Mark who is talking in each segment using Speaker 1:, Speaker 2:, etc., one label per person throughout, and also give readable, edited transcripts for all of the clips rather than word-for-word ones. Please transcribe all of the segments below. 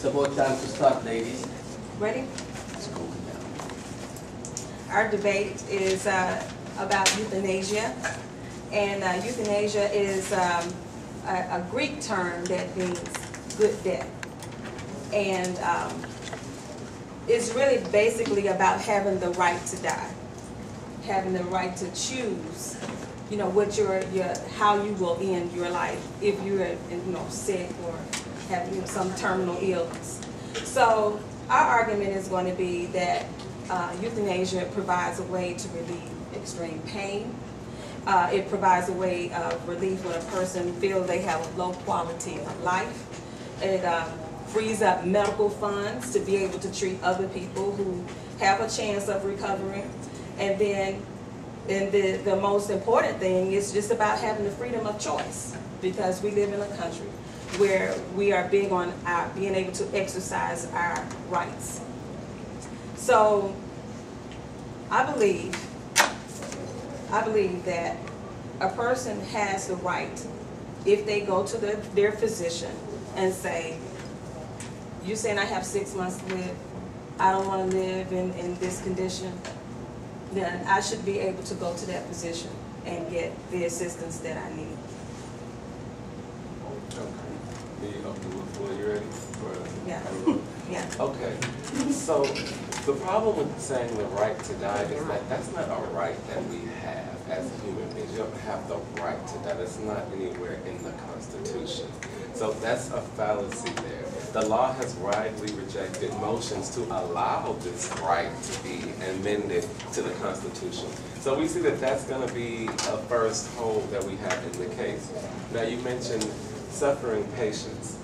Speaker 1: It's about time to start, ladies.
Speaker 2: Ready?
Speaker 1: Let's go now.
Speaker 2: Our debate is about euthanasia. And euthanasia is a Greek term that means good death. And it's really basically about having the right to die, having the right to choose, you know, what how you will end your life if you're, you know, sick or have, you know, some terminal illness. So our argument is going to be that euthanasia provides a way to relieve extreme pain. It provides a way of relief when a person feels they have a low quality of life. It frees up medical funds to be able to treat other people who have a chance of recovering. And then the most important thing is just about having the freedom of choice, because we live in a country where we are big on being able to exercise our rights. So I believe that a person has the right, if they go to their physician and say, you're saying I have 6 months to live, I don't want to live in this condition, then I should be able to go to that physician and get the assistance that I need.
Speaker 3: Okay. You open the floor, you ready?
Speaker 2: Yeah. Yeah.
Speaker 3: Okay. So the problem with saying the right to die is that that's not a right that we have as human beings. You don't have the right to die. That's not anywhere in the Constitution. So that's a fallacy there. The law has widely rejected motions to allow this right to be amended to the Constitution. So we see that that's going to be a first hole that we have in the case. Now you mentioned suffering patients.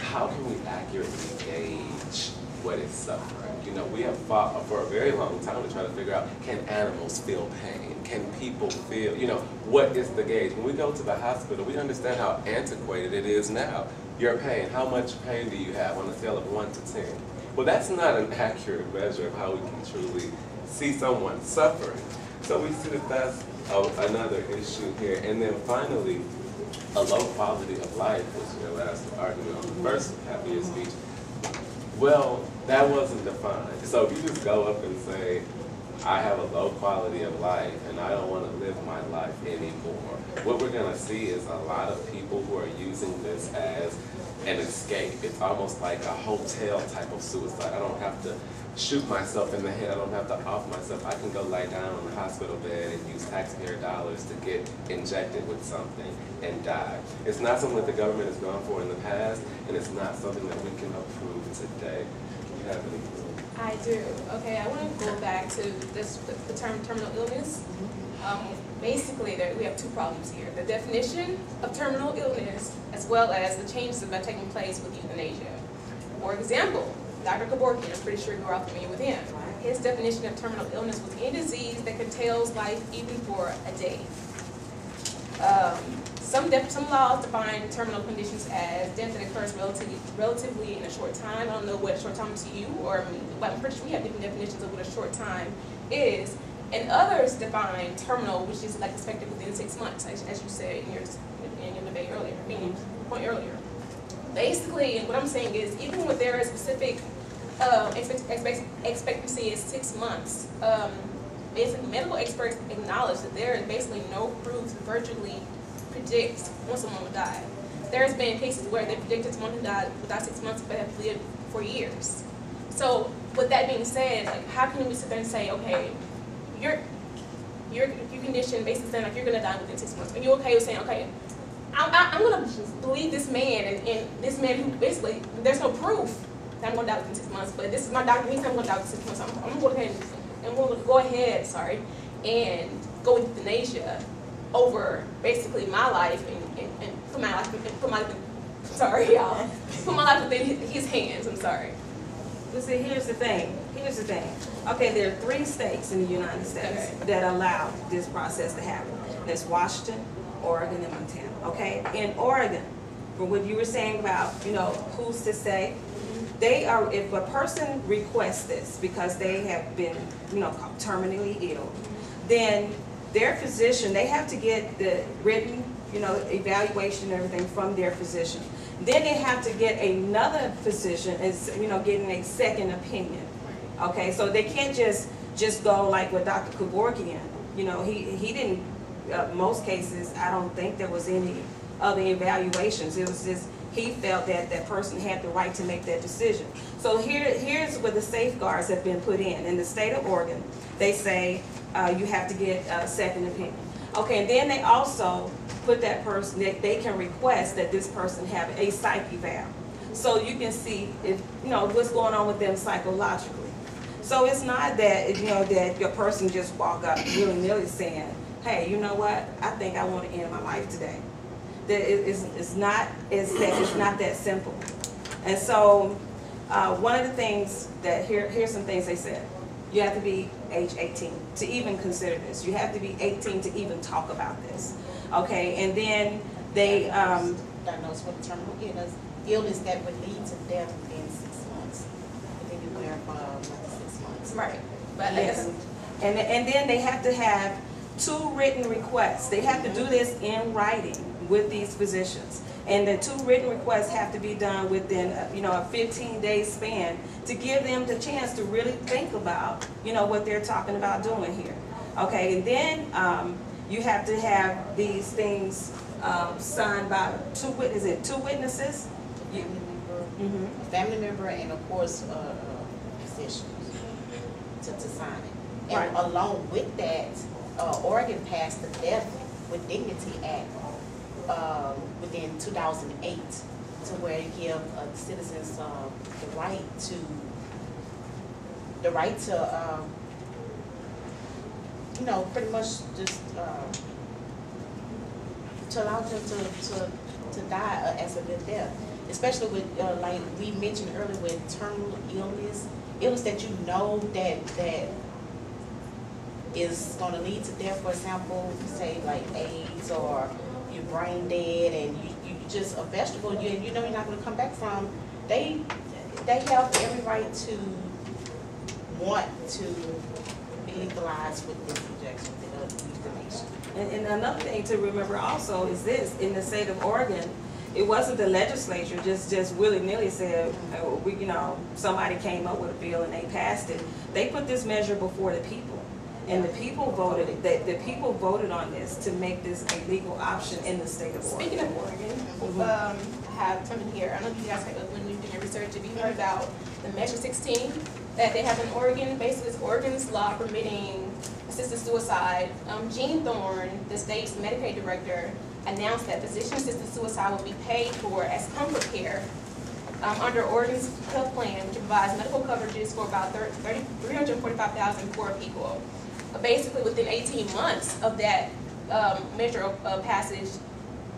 Speaker 3: How can we accurately gauge what is suffering? You know, we have fought for a very long time to try to figure out, can animals feel pain? Can people feel, you know, what is the gauge? When we go to the hospital, we understand how antiquated it is now. Your pain, how much pain do you have on a scale of 1 to 10? Well, that's not an accurate measure of how we can truly see someone suffering. So we see that that's another issue here. And then finally, a low quality of life was your last argument on the first half of your speech. Well, that wasn't defined. So if you just go up and say, I have a low quality of life and I don't want to live my life anymore, what we're going to see is a lot of people who are using this as an escape. It's almost like a hotel type of suicide. I don't have to shoot myself in the head. I don't have to off myself. I can go lie down on the hospital bed and use taxpayer dollars to get injected with something and die. It's not something that the government has gone for in the past, and it's not something that we can approve today. Do you have anything?
Speaker 4: I do. Okay, I want to go back to the term terminal illness. Basically, we have two problems here. The definition of terminal illness, as well as the changes that have taken place with euthanasia. For example, Dr. Jaballa, I'm pretty sure you're all familiar with him. His definition of terminal illness was any disease that curtails life even for a day. Some laws define terminal conditions as death that occurs relatively in a short time. I don't know what short time to you or me, but I'm pretty sure we have different definitions of what a short time is. And others define terminal, which is like expected within 6 months, as you said in your debate earlier, in your point earlier. Basically, what I'm saying is, even when there is specific expectancy is 6 months, basically medical experts acknowledge that there is basically no proof to virtually predict when someone will die. There's been cases where they predicted someone who died without 6 months but have lived for years. So with that being said, like, how can we sit there and say, okay, your condition basically saying like you're gonna die within 6 months. Are you okay with saying, okay, I'm gonna believe this man and this man who basically there's no proof that I'm gonna die within 6 months, but this is my doctor, he said I'm gonna die within 6 months. I'm gonna go ahead and go with euthanasia over basically my life and put my life within his hands. I'm sorry.
Speaker 2: But see, here's the thing. Okay, there are 3 states in the United States that allow this process to happen. That's Washington, Oregon, and Montana. Okay, in Oregon, for what you were saying about, you know, who's to say, they are. If a person requests this because they have been, you know, terminally ill, then their physician, they have to get the written, you know, evaluation and everything from their physician. Then they have to get another physician, is, you know, getting a second opinion. Okay, so they can't just go like with Dr. Kevorkian. You know, he didn't, most cases, I don't think there was any other evaluations. It was just, he felt that that person had the right to make that decision. So here's where the safeguards have been put in. In the state of Oregon, they say you have to get a second opinion. Okay, and then they also put that person, that they can request that this person have a psych eval. So you can see if, you know, what's going on with them psychologically. So it's not that, you know, that your person just walk up willy-nilly saying, hey, you know what, I think I want to end my life today. It's not that simple. And so one of the things that, here's some things they said. You have to be age 18 to even consider this. You have to be 18 to even talk about this. Okay, and then they
Speaker 5: diagnosed with terminal illness that would lead to death within 6 months. And then you clarify another 6 months.
Speaker 4: Right. But
Speaker 2: yes. And then they have to have 2 written requests. They have to do this in writing with these physicians. And the 2 written requests have to be done within, you know, a 15-day span to give them the chance to really think about, you know, what they're talking about doing here. Okay, and then you have to have these things signed by 2 witnesses?
Speaker 5: A family member, and of course, physicians to sign it. And
Speaker 2: Right.
Speaker 5: along with that, Oregon passed the Death with Dignity Act within 2008, to where it give citizens the right to you know, pretty much just to allow them to die as a good death, especially with like we mentioned earlier, with terminal illness that you know that is going to lead to death. For example, say like AIDS, or you're brain dead and you just a vegetable, you know you're not going to come back from. They have every right to want to be legalized with this injection, euthanasia.
Speaker 2: And another thing to remember also is this: in the state of Oregon, it wasn't the legislature just willy-nilly said, you know, somebody came up with a bill and they passed it. They put this measure before the people, and the people voted. The people voted on this to make this a legal option in the state of Oregon.
Speaker 4: Speaking of Oregon, I have something here. I don't know if you guys, when you do your research, if you heard about the Measure 16 that they have in Oregon. Basically, it's Oregon's law permitting assisted suicide. Gene Thorne, the state's Medicaid director, announced that physician-assisted suicide will be paid for as comfort care under Oregon's health plan, which provides medical coverages for about 345,000 poor people. Basically, within 18 months of that measure of passage,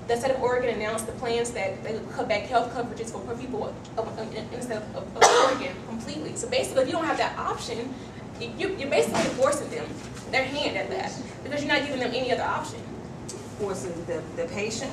Speaker 4: the state of Oregon announced the plans that they would cut back health coverages for poor people instead of Oregon completely. So basically, if you don't have that option, you're basically forcing them their hand at that, because you're not giving them any other option.
Speaker 2: Forcing the patient?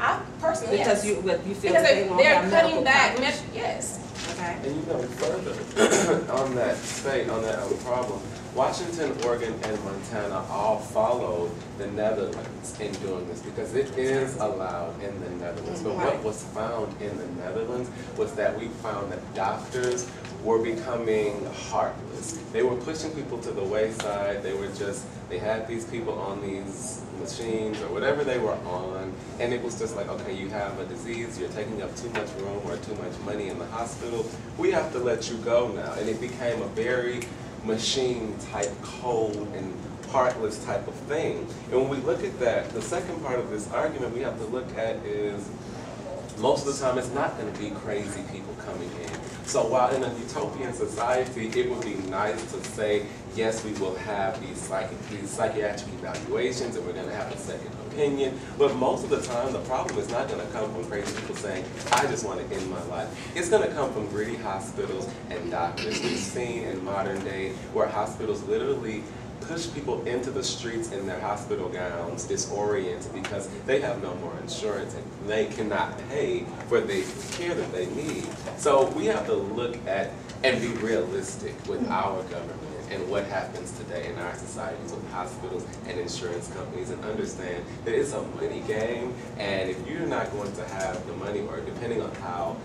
Speaker 4: I personally,
Speaker 2: because
Speaker 4: yes.
Speaker 2: you feel
Speaker 4: because
Speaker 2: that they won't
Speaker 4: they're
Speaker 2: have
Speaker 4: cutting
Speaker 2: medical
Speaker 4: back.
Speaker 2: coverage?
Speaker 4: Yes.
Speaker 2: Okay.
Speaker 3: And you know, further on that state, on that problem, Washington, Oregon, and Montana all followed the Netherlands in doing this, because it is allowed in the Netherlands. But what was found in the Netherlands was that we found that doctors were becoming heartless. They were pushing people to the wayside. They had these people on these machines or whatever they were on, and it was just like, okay, you have a disease, you're taking up too much room or too much money in the hospital, we have to let you go now. And it became a very machine type, cold and heartless type of thing. And when we look at that, the second part of this argument we have to look at is, most of the time it's not going to be crazy people coming in. So while in a utopian society it would be nice to say, yes, we will have these psychiatric evaluations and we're going to have a second opinion, but most of the time the problem is not going to come from crazy people saying, I just want to end my life. It's going to come from greedy hospitals and doctors. We've seen in modern day where hospitals literally push people into the streets in their hospital gowns, disoriented, because they have no more insurance and they cannot pay for the care that they need. So we have to look at and be realistic with our government and what happens today in our societies with hospitals and insurance companies, and understand that it's a money game, and if you're not going to have the money, or depending on how